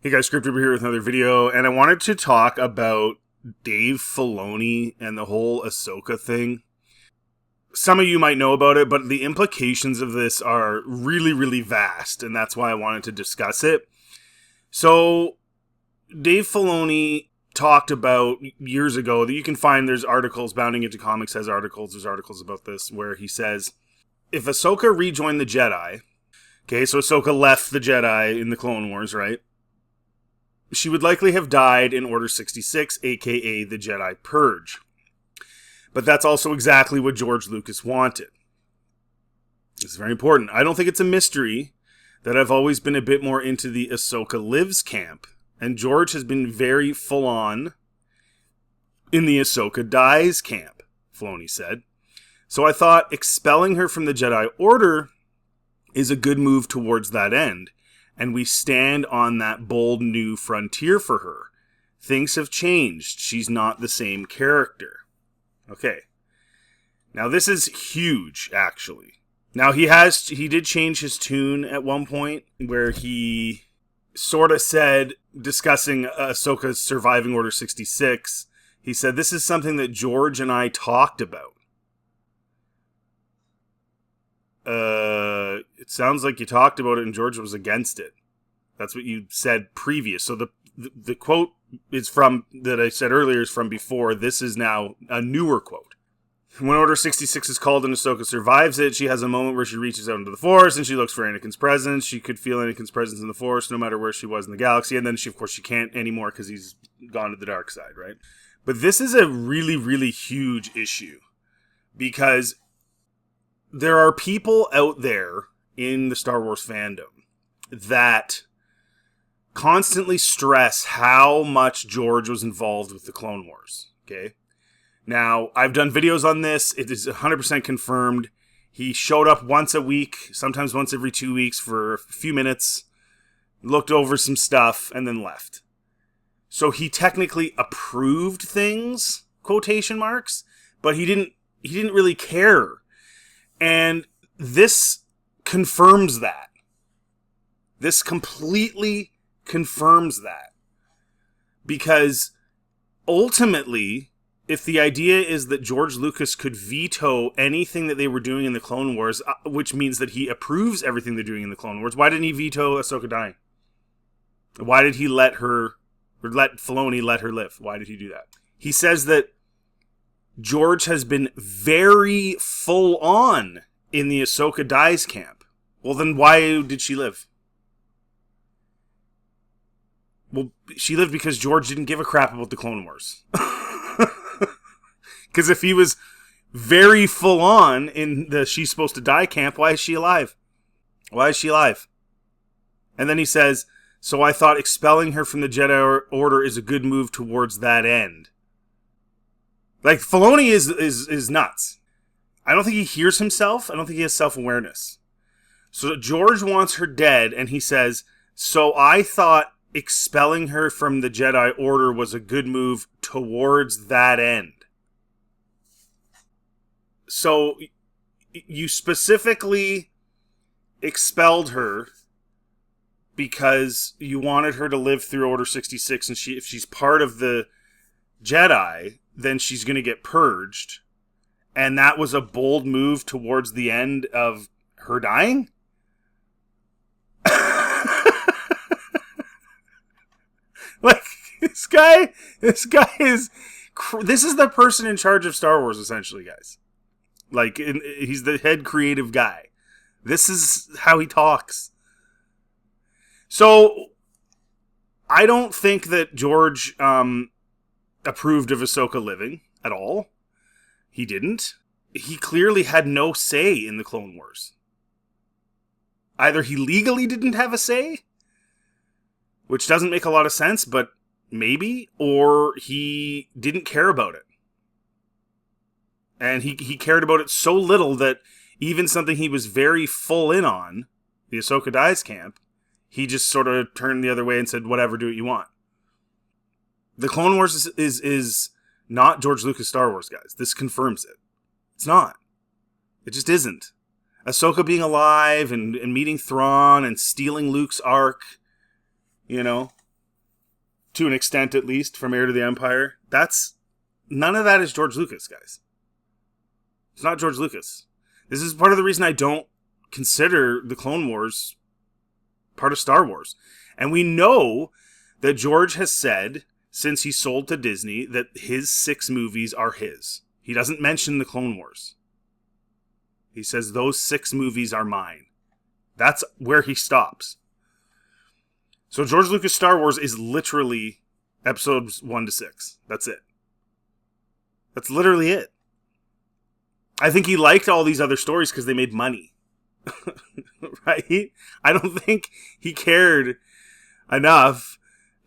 Hey guys, Scripted here with another video, and I wanted to talk about Dave Filoni and the whole Ahsoka thing. Some of you might know about it, but the implications of this are really, really vast, and that's why I wanted to discuss it. So, Dave Filoni talked about years ago that you can find, there's articles, Bounding Into Comics has articles, there's articles about this, where he says, if Ahsoka rejoined the Jedi, okay, so Ahsoka left the Jedi in the Clone Wars, right? She would likely have died in Order 66, aka the Jedi Purge. But that's also exactly what George Lucas wanted. It's very important. I don't think it's a mystery that I've always been a bit more into the Ahsoka Lives camp, and George has been very full on in the Ahsoka Dies camp, Filoni said. So I thought expelling her from the Jedi Order is a good move towards that end. And we stand on that bold new frontier for her. Things have changed. She's not the same character. Okay. Now this is huge, actually. Now he did change his tune at one point where he sort of said, discussing Ahsoka's surviving Order 66, he said, this is something that George and I talked about. It sounds like you talked about it and George was against it. That's what you said previous. So the quote is from, that I said earlier, is from before. This is now a newer quote. When Order 66 is called and Ahsoka survives it, she has a moment where she reaches out into the Force and she looks for Anakin's presence. She could feel Anakin's presence in the Force no matter where she was in the galaxy. And then she can't anymore because he's gone to the dark side, right? But this is a really, really huge issue because there are people out there in the Star Wars fandom that constantly stress how much George was involved with the Clone Wars, okay? Now, I've done videos on this. It is 100% confirmed. He showed up once a week, sometimes once every 2 weeks for a few minutes, looked over some stuff, and then left. So he technically approved things, quotation marks, but he didn't really care. And this confirms that. This completely confirms that. Because ultimately, if the idea is that George Lucas could veto anything that they were doing in the Clone Wars, which means that he approves everything they're doing in the Clone Wars, why didn't he veto Ahsoka dying? Why did he let Filoni let her live? Why did he do that? He says that George has been very full on in the Ahsoka Dies camp. Well, then why did she live? Well, she lived because George didn't give a crap about the Clone Wars. Because if he was very full on in the she's supposed to die camp, why is she alive? Why is she alive? And then he says, so I thought expelling her from the Jedi Order is a good move towards that end. Like, Filoni is nuts. I don't think he hears himself. I don't think he has self-awareness. So George wants her dead, and he says, so I thought expelling her from the Jedi Order was a good move towards that end. So you specifically expelled her because you wanted her to live through Order 66, and if she's part of the Jedi, then she's going to get purged. And that was a bold move towards the end of her dying? Like, this guy is... This is the person in charge of Star Wars, essentially, guys. Like, he's the head creative guy. This is how he talks. So, I don't think that George approved of Ahsoka living at all. He didn't. He clearly had no say in the Clone Wars. Either he legally didn't have a say, which doesn't make a lot of sense, but maybe, or he didn't care about it. And he cared about it so little that even something he was very full in on, the Ahsoka Dies camp, he just sort of turned the other way and said, whatever, do what you want. The Clone Wars is not George Lucas Star Wars, guys. This confirms it. It's not. It just isn't. Ahsoka being alive and meeting Thrawn and stealing Luke's arc, you know, to an extent at least, from Heir to the Empire. None of that is George Lucas, guys. It's not George Lucas. This is part of the reason I don't consider the Clone Wars part of Star Wars. And we know that George has said, since he sold to Disney, that his 6 movies are his. He doesn't mention the Clone Wars. He says, those 6 movies are mine. That's where he stops. So George Lucas' Star Wars is literally episodes 1 to 6. That's it. That's literally it. I think he liked all these other stories because they made money. Right? I don't think he cared enough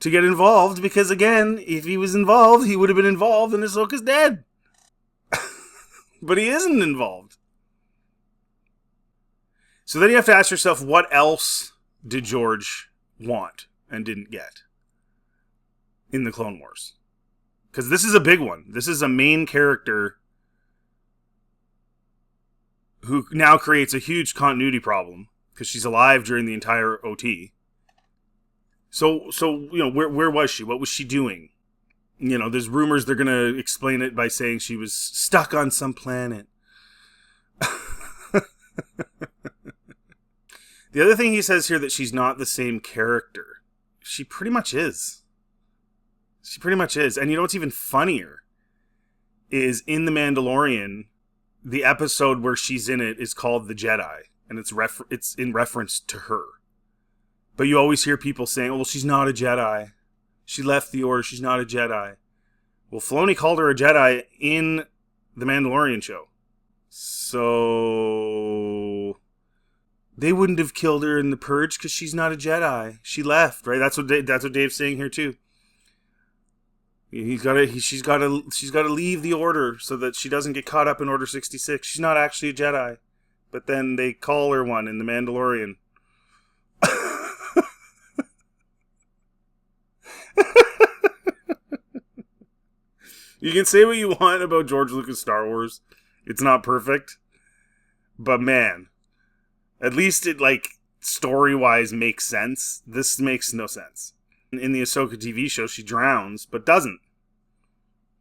to get involved because, again, if he was involved, he would have been involved and Ahsoka's dead. But he isn't involved. So then you have to ask yourself, what else did George want and didn't get in the Clone Wars? Because this is a big one. This is a main character who now creates a huge continuity problem because she's alive during the entire OT. So where was she? What was she doing? There's rumors they're going to explain it by saying she was stuck on some planet. The other thing he says here that she's not the same character. She pretty much is. She pretty much is. And you know what's even funnier is in The Mandalorian, the episode where she's in it is called The Jedi. And it's in reference to her. But you always hear people saying, oh, well, she's not a Jedi. She left the Order. She's not a Jedi. Well, Filoni called her a Jedi in The Mandalorian show. So they wouldn't have killed her in The Purge because she's not a Jedi. She left, right? That's what Dave's saying here too. She's got to leave the Order so that she doesn't get caught up in Order 66. She's not actually a Jedi, but then they call her one in The Mandalorian. You can say what you want about George Lucas' Star Wars. It's not perfect, but man, at least it story-wise makes sense. This makes no sense. In the Ahsoka TV show, she drowns, but doesn't.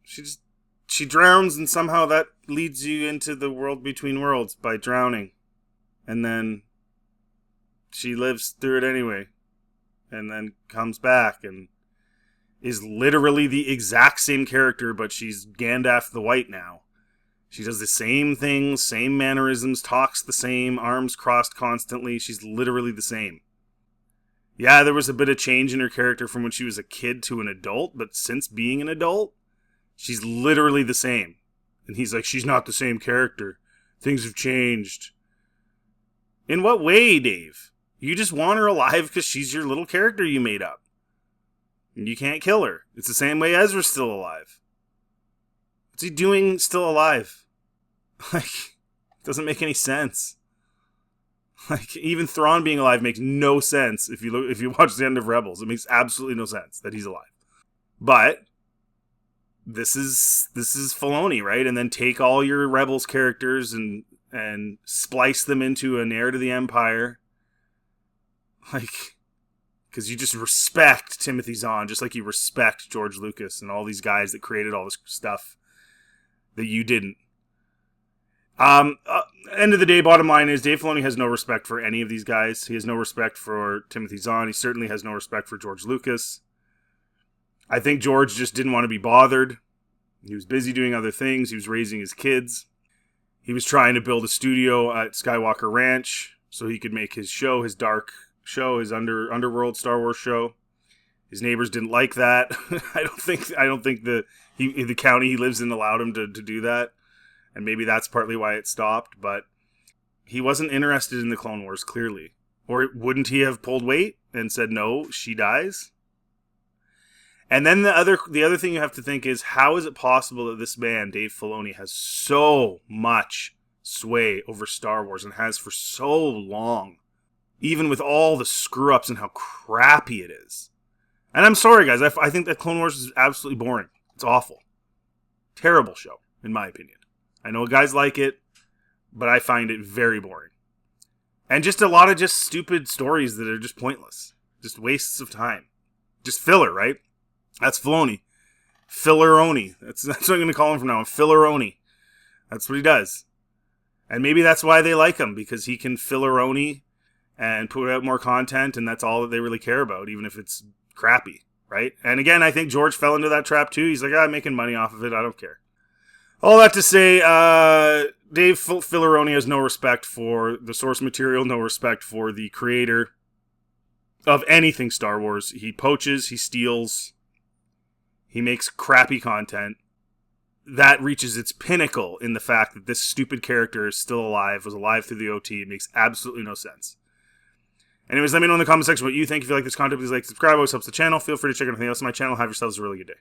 She drowns, and somehow that leads you into the world between worlds by drowning. And then she lives through it anyway. And then comes back and is literally the exact same character, but she's Gandalf the White now. She does the same things, same mannerisms, talks the same, arms crossed constantly. She's literally the same. Yeah, there was a bit of change in her character from when she was a kid to an adult, but since being an adult, she's literally the same. And he's like, she's not the same character. Things have changed. In what way, Dave? You just want her alive because she's your little character you made up. And you can't kill her. It's the same way Ezra's still alive. What's he doing still alive? It doesn't make any sense. Even Thrawn being alive makes no sense if you watch the end of Rebels. It makes absolutely no sense that he's alive. But this is Filoni, right? And then take all your Rebels characters and splice them into an Heir to the Empire. Because you just respect Timothy Zahn, just like you respect George Lucas and all these guys that created all this stuff that you didn't. End of the day, bottom line is Dave Filoni has no respect for any of these guys. He has no respect for Timothy Zahn. He certainly has no respect for George Lucas. I think George just didn't want to be bothered. He was busy doing other things. He was raising his kids. He was trying to build a studio at Skywalker Ranch so he could make his show, his dark show, his underworld Star Wars show. His neighbors didn't like that. I don't think the county he lives in allowed him to do that, and maybe that's partly why it stopped. But he wasn't interested in the Clone Wars, clearly, or wouldn't he have pulled weight and said no, she dies? And then the other thing you have to think is, how is it possible that this man Dave Filoni has so much sway over Star Wars and has for so long? Even with all the screw-ups and how crappy it is. And I'm sorry, guys. I think that Clone Wars is absolutely boring. It's awful. Terrible show, in my opinion. I know guys like it, but I find it very boring. And just a lot of just stupid stories that are just pointless. Just wastes of time. Just filler, right? That's Filoni. Filoroni. That's what I'm going to call him from now on. Filoroni. That's what he does. And maybe that's why they like him, because he can Filoroni and put out more content, and that's all that they really care about, even if it's crappy, right? And again, I think George fell into that trap too. He's like, I'm making money off of it. I don't care. All that to say, Dave Filoni has no respect for the source material, no respect for the creator of anything Star Wars. He poaches, he steals, he makes crappy content. That reaches its pinnacle in the fact that this stupid character is still alive, was alive through the OT. It makes absolutely no sense. Anyways, let me know in the comment section what you think. If you like this content, please like, subscribe. Always helps the channel. Feel free to check anything else on my channel. Have yourselves a really good day.